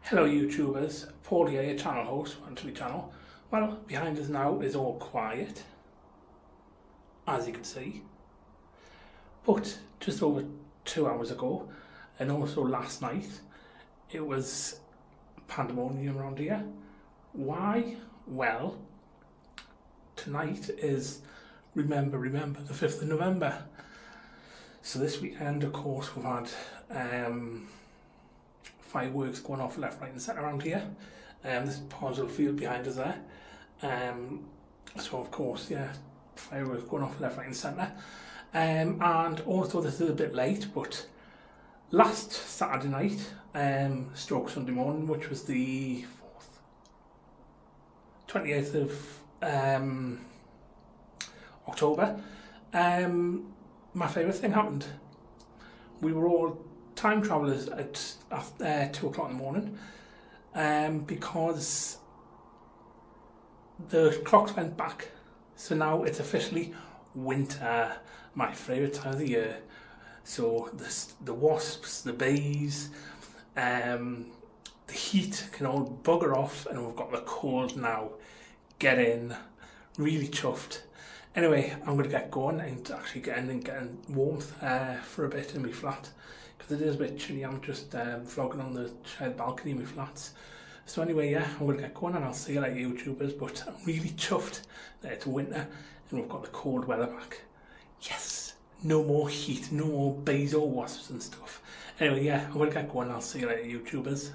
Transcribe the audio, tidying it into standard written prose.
Hello YouTubers, Paul here, your channel host for my channel. Well, behind us now is all quiet, as you can see. But just over 2 hours ago, and also last night, it was pandemonium around here. Why? Well, tonight is Remember, the 5th of November. So this weekend, of course, we've had fireworks going off left, right and centre around here. This Parsel field behind us there. So of course, yeah, fireworks going off left, right and centre. And also this is a bit late, but last Saturday night, stroke Sunday morning, which was the 28th of October, my favourite thing happened. We were all time travellers at 2 o'clock in the morning, because the clocks went back, so now it's officially winter, my favourite time of the year. So the wasps, the bees, the heat can all bugger off, and we've got the cold now. Get in, really chuffed. Anyway, I'm going to get going and actually getting warmth for a bit in my flat, because it is a bit chilly. I'm just vlogging on the shed balcony in my flats. So anyway, yeah, I'm going to get going and I'll see you later, YouTubers. But I'm really chuffed that it's winter and we've got the cold weather back. Yes, no more heat, no more bees or wasps and stuff. Anyway, yeah, I'm going to get going and I'll see you later, YouTubers.